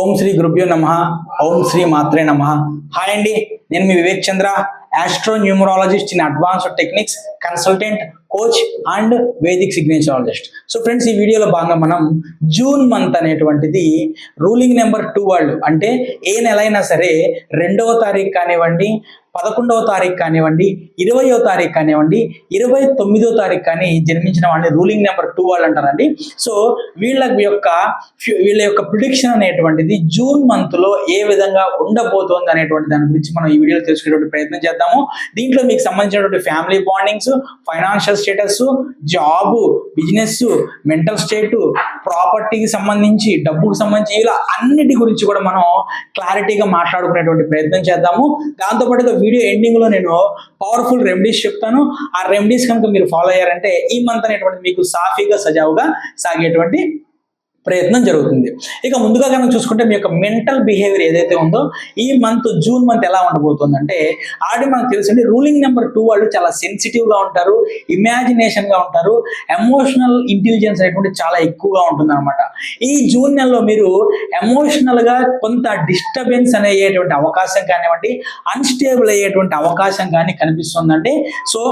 ఓం శ్రీ గురుభ్యో నమః. ఓం శ్రీ మాత్రే నమః. హాయ్ అండి, నేను మీ Vivek Chandra, astro numerologist in advanced techniques, consultant, coach and Vedic signaturologist. So friends, ఈ వీడియోలో భాగంగా మనం జూన్ మంత్ అనేటువంటిది రూలింగ్ నెంబర్ 2 వాళ్ళు, అంటే ఏ నెల అయినా సరే 2వ తారీఖు కానివ్వండి, 11వ తారీఖు కానివ్వండి, 20వ తారీఖు కానివ్వండి, 29వ తారీఖు కానీ జన్మించిన వాళ్ళని రూలింగ్ నెంబర్ 2 వాళ్ళు అంటారండి. సో వీళ్ళ యొక్క ప్రిడిక్షన్ అనేటువంటిది జూన్ మంత్ లో ఏ విధంగా ఉండబోతోంది అనేటువంటి దాని గురించి మనం ఈ వీడియోలో తెలుసుకునేటువంటి ప్రయత్నం చేద్దాము. దీంట్లో మీకు సంబంధించినటువంటి family bondings, financial status, job, business, mental state, ప్రాపర్టీకి సంబంధించి, డబ్బుకు సంబంధించి, ఇలా అన్నిటి గురించి కూడా మనం క్లారిటీగా మాట్లాడుకునేటువంటి ప్రయత్నం చేద్దాము. దాంతోపాటుగా వీడియో ఎండింగ్ లో నేను పవర్ఫుల్ రెమెడీస్ చెప్తాను. ఆ రెమెడీస్ కనుక మీరు ఫాలో అయ్యారంటే ఈ మంత్ అనేటువంటి మీకు సాఫీగా సజావుగా సాగేటువంటి ప్రయత్నం జరుగుతుంది. ఇక ముందుగా కనుక చూసుకుంటే మీ యొక్క మెంటల్ బిహేవియర్ ఏదైతే ఉందో ఈ మంత్ జూన్ మంత్ ఎలా ఉండబోతుంది అంటే, ఆల్రెడీ మనకు తెలుసండి రూలింగ్ నెంబర్ 2 వాళ్ళు చాలా సెన్సిటివ్ గా ఉంటారు, ఇమాజినేషన్ గా ఉంటారు, ఎమోషనల్ ఇంటెలిజెన్స్ అనేటువంటి చాలా ఎక్కువగా ఉంటుంది అనమాట. ఈ జూన్ నెలలో మీరు ఎమోషనల్ గా కొంత డిస్టర్బెన్స్ అనేటువంటి అవకాశం కానివ్వండి, అన్స్టేబుల్ అయ్యేటువంటి అవకాశం కానీ కనిపిస్తుందండి. సో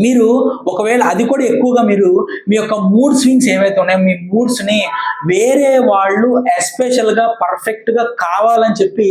మీరు ఒకవేళ అది కూడా ఎక్కువగా మీరు మీ యొక్క మూడ్ స్వింగ్స్ ఏవైతే ఉన్నాయో మీ మూడ్స్ని వేరే వాళ్ళు ఎస్పెషల్గా పర్ఫెక్ట్గా కావాలని చెప్పి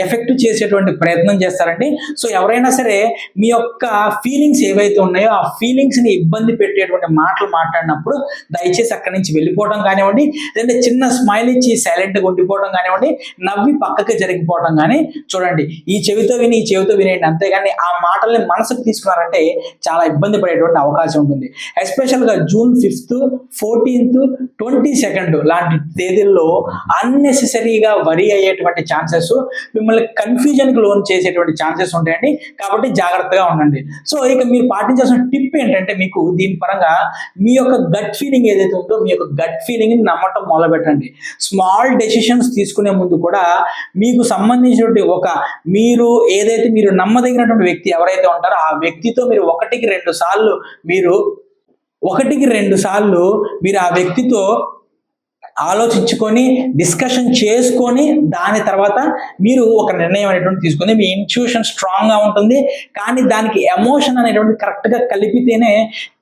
ఎఫెక్ట్ చేసేటువంటి ప్రయత్నం చేస్తారండి. సో ఎవరైనా సరే మీ యొక్క ఫీలింగ్స్ ఏవైతే ఉన్నాయో ఆ ఫీలింగ్స్ని ఇబ్బంది పెట్టేటువంటి మాటలు మాట్లాడినప్పుడు దయచేసి అక్కడి నుంచి వెళ్ళిపోవడం కానివ్వండి, లేదంటే చిన్న స్మైల్ ఇచ్చి సైలెంట్గా ఉండిపోవడం కానివ్వండి, నవ్వి పక్కకి జరిగిపోవడం కానీ చూడండి. ఈ చెవితో వినేయండి, అంతేగాని ఆ మాటల్ని మనసుకు తీసుకున్నారంటే చాలా ఇబ్బంది పడేటువంటి అవకాశం ఉంటుంది. ఎస్పెషల్గా జూన్ 5th, 14th, 22nd లాంటి తేదీల్లో అన్నెసెసరీగా వరి అయ్యేటువంటి ఛాన్సెస్, మిమ్మల్ని కన్ఫ్యూజన్కి లోన్ చేసేటువంటి ఛాన్సెస్ ఉంటాయండి. కాబట్టి జాగ్రత్తగా ఉండండి. సో ఇక మీరు పాటించాల్సిన టిప్ ఏంటంటే, మీకు దీని పరంగా మీ యొక్క గట్ ఫీలింగ్ ఏదైతే ఉందో మీ యొక్క గట్ ఫీలింగ్ని నమ్మటం మొదలుపెట్టండి. స్మాల్ డెసిషన్స్ తీసుకునే ముందు కూడా మీకు సంబంధించినటువంటి మీరు ఏదైతే మీరు నమ్మదగినటువంటి వ్యక్తి ఎవరైతే ఉంటారో ఆ వ్యక్తితో మీరు ఒకటికి రెండు సార్లు మీరు ఆ వ్యక్తితో ఆలోచించుకొని డిస్కషన్ చేసుకొని దాని తర్వాత మీరు ఒక నిర్ణయం అనేటువంటి తీసుకుంది. మీ ఇన్ట్యూషన్ స్ట్రాంగ్గా ఉంటుంది, కానీ దానికి ఎమోషన్ అనేటువంటిది కరెక్ట్గా కలిపితేనే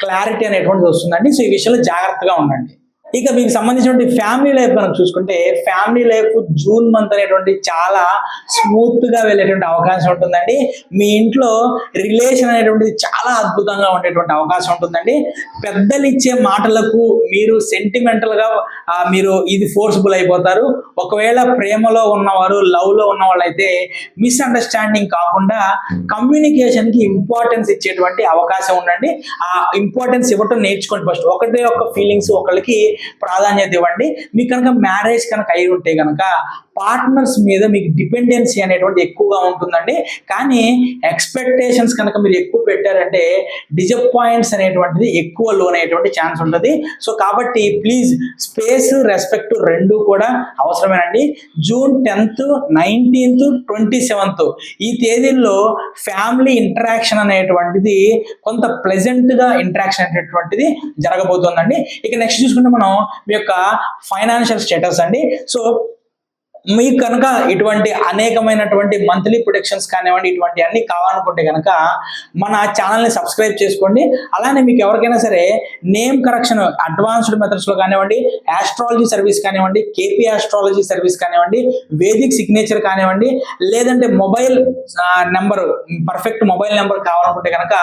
క్లారిటీ అనేటువంటిది వస్తుందండి. సో ఈ విషయంలో జాగ్రత్తగా ఉండండి. ఇక మీకు సంబంధించినటువంటి ఫ్యామిలీ లైఫ్ కనుక చూసుకుంటే, ఫ్యామిలీ లైఫ్ జూన్ మంత్ అనేటువంటి చాలా స్మూత్గా వెళ్ళేటువంటి అవకాశం ఉంటుందండి. మీ ఇంట్లో రిలేషన్ అనేటువంటిది చాలా అద్భుతంగా ఉండేటువంటి అవకాశం ఉంటుందండి. పెద్దలు ఇచ్చే మాటలకు మీరు సెంటిమెంటల్గా మీరు ఇది ఫోర్స్ఫుల్ అయిపోతారు. ఒకవేళ ప్రేమలో ఉన్నవారు, లవ్లో ఉన్న వాళ్ళైతే మిస్అండర్స్టాండింగ్ కాకుండా కమ్యూనికేషన్కి ఇంపార్టెన్స్ ఇచ్చేటువంటి అవకాశం ఉండండి. ఆ ఇంపార్టెన్స్ ఇవ్వటం నేర్చుకోండి. ఫస్ట్ ఒకటే ఒక ఫీలింగ్స్ ఒకరికి ప్రాధాన్యత ఇవ్వండి. మీకు కనుక మ్యారేజ్ కనుక అయి ఉంటే కనుక పార్ట్నర్స్ మీద మీకు డిపెండెన్సీ అనేటువంటి ఎక్కువగా ఉంటుందండి. కానీ ఎక్స్పెక్టేషన్స్ కనుక మీరు ఎక్కువ పెట్టారంటే డిసప్పాయింట్స్ అనేటువంటిది ఎక్కువ లోన్ అయ్యేటువంటి ఛాన్స్ ఉంటుంది. సో కాబట్టి ప్లీజ్ స్పేస్, రెస్పెక్ట్ రెండు కూడా అవసరమేనండి. జూన్ 10th, 19th, 27th ఈ తేదీల్లో ఫ్యామిలీ ఇంటరాక్షన్ అనేటువంటిది కొంత ప్లెజెంట్గా ఇంటరాక్షన్ అనేటువంటిది జరగబోతుందండి. ఇక నెక్స్ట్ చూసుకుంటే మనం మీ యొక్క ఫైనాన్షియల్ స్టేటస్ అండి. సో మీకు కనుక ఇటువంటి అనేకమైనటువంటి మంత్లీ ప్రొడిక్షన్స్ కానివ్వండి, ఇటువంటి అన్ని కావాలనుకుంటే కనుక మన ఛానల్ని సబ్స్క్రైబ్ చేసుకోండి. అలానే మీకు ఎవరికైనా సరే నేమ్ కరెక్షన్ అడ్వాన్స్డ్ మెథడ్స్లో కానివ్వండి, ఆస్ట్రాలజీ సర్వీస్ కానివ్వండి, కేపీ ఆస్ట్రాలజీ సర్వీస్ కానివ్వండి, వేదిక్ సిగ్నేచర్ కానివ్వండి, లేదంటే mobile number, perfect mobile number కావాలనుకుంటే కనుక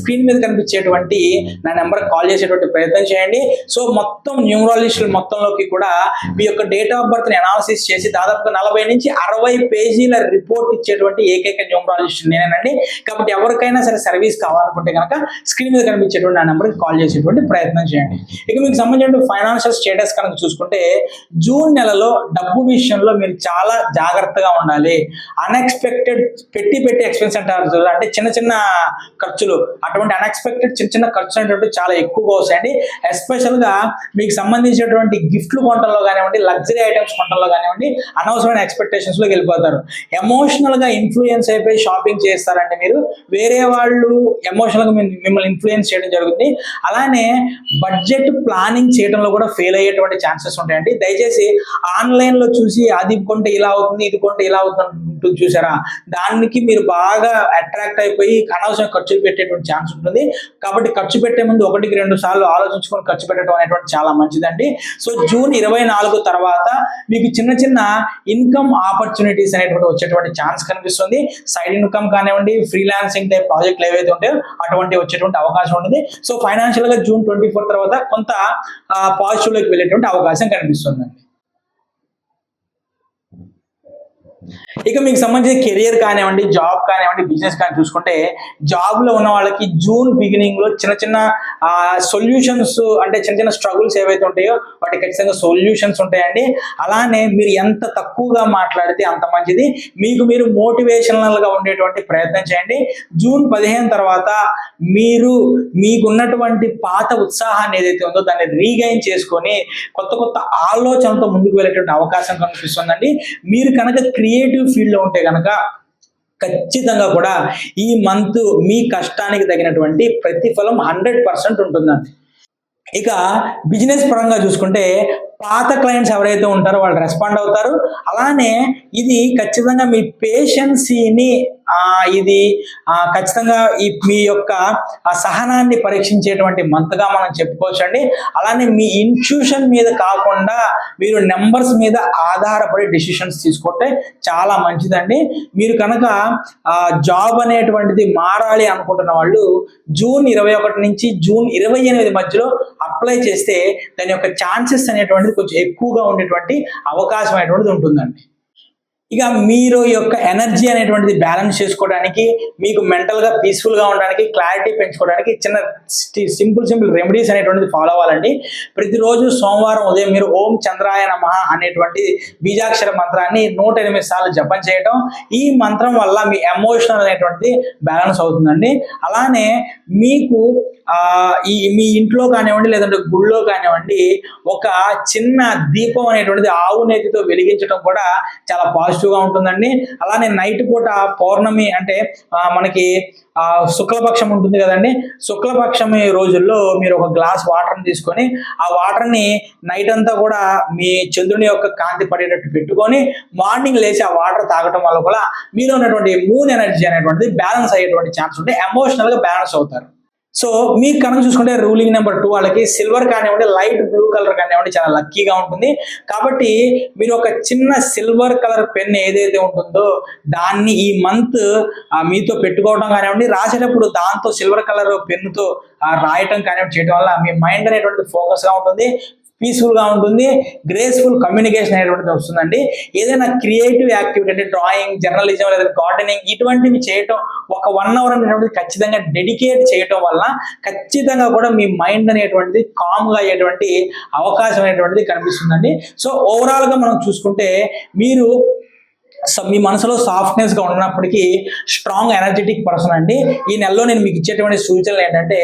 స్క్రీన్ మీద కనిపించేటువంటి నా నెంబర్కి కాల్ చేసేటువంటి ప్రయత్నం చేయండి. సో మొత్తం న్యూమరాలజిస్టుల మొత్తంలోకి కూడా మీ యొక్క డేట్ ఆఫ్ బర్త్ని అనాలిసిస్ చేసి దాదాపుగా 40 నుంచి 60 పేజీల రిపోర్ట్ ఇచ్చేటువంటి ఏకైక న్యూమరాలజిస్ట్ నేనేనండి. కాబట్టి ఎవరికైనా సరే సర్వీస్ కావాలనుకుంటే కనుక స్క్రీన్ మీద కనిపించేటువంటి ఆ నెంబర్కి కాల్ చేసేటువంటి ప్రయత్నం చేయండి. ఇక మీకు సంబంధించిన ఫైనాన్షియల్ స్టేటస్ కనుక చూసుకుంటే, జూన్ నెలలో డబ్బు విషయంలో మీరు చాలా జాగ్రత్తగా ఉండాలి. అన్ఎక్స్పెక్టెడ్ పెట్టి ఎక్స్పెన్స్ అంటారు, అంటే చిన్న ఖర్చులు, అటువంటి అన్ఎక్స్పెక్టెడ్ చిన్న ఖర్చులు అనేటువంటి చాలా ఎక్కువగా వస్తాయండి. ఎస్పెషల్గా మీకు సంబంధించినటువంటి గిఫ్ట్లు కొనడంలో కానివ్వండి, లగ్జరీ ఐటమ్స్ కొనడంలో కానివ్వండి, అనవసరమైన ఎక్స్పెక్టేషన్స్ లోకి వెళ్ళిపోతారు. ఎమోషనల్ గా ఇన్ఫ్లుయెన్స్ అయిపోయి షాపింగ్ చేస్తారంటే మీరు వేరే వాళ్ళు ఎమోషనల్ గా మిమ్మల్ని ఇన్ఫ్లుయెన్స్ చేయడం జరుగుతుంది. అలానే బడ్జెట్ ప్లానింగ్ చేయడంలో కూడా ఫెయిల్ అయ్యేటువంటి ఛాన్సెస్ ఉంటాయండి. దయచేసి ఆన్లైన్ లో చూసి అది కొంటే ఇలా అవుతుంది, ఇది కొంటే ఇలా అవుతుంది చూసారా, దానికి మీరు బాగా అట్రాక్ట్ అయిపోయి అనవసరం ఖర్చులు పెట్టేటువంటి ఛాన్స్ ఉంటుంది. కాబట్టి ఖర్చు పెట్టే ముందు 1-2 సార్లు ఆలోచించుకొని ఖర్చు పెట్టడం అనేటువంటి చాలా మంచిదండి. సో జూన్ 24 తర్వాత మీకు చిన్న చిన్న ఇన్కమ్ ఆపర్చునిటీస్ అనేటువంటి వచ్చేటువంటి ఛాన్స్ కనిపిస్తుంది. సైడ్ ఇన్కమ్ కానివ్వండి, ఫ్రీలాన్సింగ్ టైప్ ప్రాజెక్టులు ఏవైతే ఉంటాయో అటువంటి వచ్చేటువంటి అవకాశం ఉంటుంది. సో ఫైనాన్షియల్ గా జూన్ 24 తర్వాత కొంత పాజిటివ్ లోకి వెళ్ళేటువంటి అవకాశం కనిపిస్తుందండి. ఇక మీకు సంబంధించిన కెరియర్ కానివ్వండి, జాబ్ కానివ్వండి, బిజినెస్ కానీ చూసుకుంటే జాబ్ లో ఉన్న వాళ్ళకి జూన్ బిగినింగ్ లో చిన్న చిన్న సొల్యూషన్స్ అంటే చిన్న చిన్న స్ట్రగుల్స్ ఏవైతే ఉంటాయో వాటికి ఖచ్చితంగా సొల్యూషన్స్ ఉంటాయండి. అలానే మీరు ఎంత తక్కువగా మాట్లాడితే అంత మంచిది. మీకు మీరు మోటివేషనల్ గా ఉండేటువంటి ప్రయత్నం చేయండి. జూన్ 15 తర్వాత మీరు మీకున్నటువంటి పాత ఉత్సాహాన్ని ఏదైతే ఉందో దాన్ని రీగైన్ చేసుకొని కొత్త కొత్త ఆలోచనలతో ముందుకు వెళ్ళేటువంటి అవకాశం కనిపిస్తుందండి. మీరు కనుక క్రియేటివ్ ఫీల్డ్ లో ఉంటే కనుక ఖచ్చితంగా కూడా ఈ మంత్ మీ కష్టానికి తగినటువంటి ప్రతిఫలం 100% ఉంటుందండి. ఇక బిజినెస్ పరంగా చూసుకుంటే పాత క్లయింట్స్ ఎవరైతే ఉంటారో వాళ్ళు రెస్పాండ్ అవుతారు. అలానే ఇది ఖచ్చితంగా మీ పేషెన్సీని ఇది ఖచ్చితంగా మీ యొక్క సహనాన్ని పరీక్షించేటువంటి మంత్గా మనం చెప్పుకోవచ్చు అండి. అలానే మీ ఇన్ట్యూషన్ మీద కాకుండా మీరు నెంబర్స్ మీద ఆధారపడి డెసిషన్స్ తీసుకుంటే చాలా మంచిదండి. మీరు కనుక జాబ్ అనేటువంటిది మారాలి అనుకుంటున్న వాళ్ళు జూన్ 21 నుంచి జూన్ 28 మధ్యలో అప్లై చేస్తే దాని యొక్క ఛాన్సెస్ అనేటువంటిది కొంచెం ఎక్కువగా ఉండేటువంటి అవకాశం అనేటువంటిది ఉంటుందండి. ఇక మీరు యొక్క ఎనర్జీ అనేటువంటిది బ్యాలెన్స్ చేసుకోవడానికి, మీకు మెంటల్ గా పీస్ఫుల్ గా ఉండడానికి, క్లారిటీ పెంచుకోవడానికి చిన్న సింపుల్ రెమెడీస్ అనేటువంటిది ఫాలో అవ్వాలండి. ప్రతిరోజు సోమవారం ఉదయం మీరు ఓం చంద్రాయ నమః అనేటువంటి బీజాక్షర మంత్రాన్ని 108 సార్లు జపం చేయటం. ఈ మంత్రం వల్ల మీ ఎమోషనల్ అనేటువంటిది బ్యాలెన్స్ అవుతుందండి. అలానే మీకు మీ ఇంట్లో కానివ్వండి లేదంటే గుళ్ళో కానివ్వండి ఒక చిన్న దీపం అనేటువంటిది ఆవు నేతితో వెలిగించడం కూడా చాలా పాజిటివ్గా ఉంటుందండి. అలానే నైట్ పూట పౌర్ణమి అంటే మనకి శుక్లపక్షం ఉంటుంది కదండి, శుక్లపక్షం రోజుల్లో మీరు ఒక గ్లాస్ వాటర్ని తీసుకొని ఆ వాటర్ని నైట్ అంతా కూడా మీ చంద్రుని యొక్క కాంతి పడేటట్టు పెట్టుకొని మార్నింగ్ లేచి ఆ వాటర్ తాగటం వల్ల కూడా మీలో ఉన్నటువంటి మూన్ ఎనర్జీ అనేటువంటిది బ్యాలెన్స్ అయ్యేటువంటి ఛాన్స్ ఉంటే ఎమోషనల్గా బ్యాలెన్స్ అవుతారు. సో మీకు కనుక చూసుకుంటే రూలింగ్ నెంబర్ 2 వాళ్ళకి సిల్వర్ కానివ్వండి, లైట్ బ్లూ కలర్ కానివ్వండి చాలా లక్కీగా ఉంటుంది. కాబట్టి మీరు ఒక చిన్న సిల్వర్ కలర్ పెన్ ఏదైతే ఉంటుందో దాన్ని ఈ మంత్ మీతో పెట్టుకోవడం కానివ్వండి, రాసేటప్పుడు దాంతో సిల్వర్ కలర్ పెన్నుతో రాయటం కానివ్వండి చేయడం వల్ల మీ మైండ్ అనేటువంటిది ఫోకస్గా ఉంటుంది, పీస్ఫుల్గా ఉంటుంది, గ్రేస్ఫుల్ కమ్యూనికేషన్ అనేటువంటిది వస్తుందండి. ఏదైనా క్రియేటివ్ యాక్టివిటీ అంటే డ్రాయింగ్, జర్నలిజం లేదా గార్డెనింగ్ ఇటువంటివి చేయటం ఒక 1 అవర్ అనేటువంటిది ఖచ్చితంగా డెడికేట్ చేయటం వల్ల ఖచ్చితంగా కూడా మీ మైండ్ అనేటువంటిది కామ్గా అయ్యేటువంటి అవకాశం అనేటువంటిది కనిపిస్తుందండి. సో ఓవరాల్గా మనం చూసుకుంటే మీరు మీ మనసులో సాఫ్ట్నెస్గా ఉన్నప్పటికీ స్ట్రాంగ్ ఎనర్జెటిక్ పర్సన్ అండి. ఈ నెలలో నేను మీకు ఇచ్చేటువంటి సూచనలు ఏంటంటే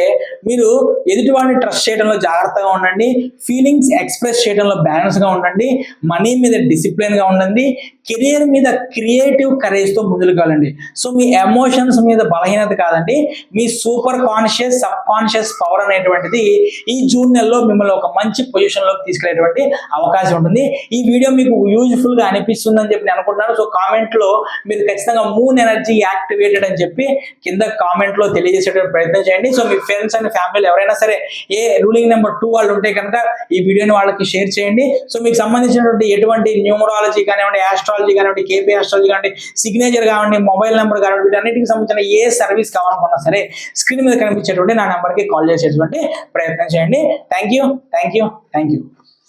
మీరు ఎదుటివాడిని ట్రస్ట్ చేయడంలో జాగ్రత్తగా ఉండండి, ఫీలింగ్స్ ఎక్స్ప్రెస్ చేయడంలో బ్యాలెన్స్గా ఉండండి, మనీ మీద డిసిప్లిన్గా ఉండండి, కెరియర్ మీద క్రియేటివ్ కరేజ్తో ముందుకు వెళ్ళండి. సో మీ ఎమోషన్స్ మీద బలహీనత కాదండి, మీ super conscious sub conscious power అనేటువంటిది ఈ జూన్ నెలలో మిమ్మల్ని ఒక మంచి పొజిషన్లోకి తీసుకెళ్లేటువంటి అవకాశం ఉంటుంది. ఈ వీడియో మీకు యూజ్ఫుల్గా అనిపిస్తుందని చెప్పి నేను అనుకుంటున్నాను. సో కామెంట్ లో మీరు ఖచ్చితంగా మూన్ ఎనర్జీ యాక్టివేటెడ్ అని చెప్పి కింద కామెంట్ లో తెలియజేసేటువంటి ప్రయత్నం చేయండి. So me friends and family ఎవరైనా సరే ఏ రూలింగ్ నెంబర్ 2 వాళ్ళు ఉంటే కనుక ఈ వీడియోని వాళ్ళకి షేర్ చేయండి. సో మీకు సంబంధించినటువంటి ఎటువంటి న్యూమరాలజీ కానివ్వండి, ఆస్ట్రాలజీ కానివ్వండి, కేపీ ఆస్ట్రాలజీ కానివ్వండి, సిగ్నేచర్ కానివ్వండి, మొబైల్ నెంబర్ కానివ్వండి, వీటన్నిటికి సంబంధించిన ఏ సర్వీస్ కావాలనుకున్నా సరే స్క్రీన్ మీద కనిపించేటువంటి నా నెంబర్కి కాల్ చేసేటువంటి ప్రయత్నం చేయండి. Thank you.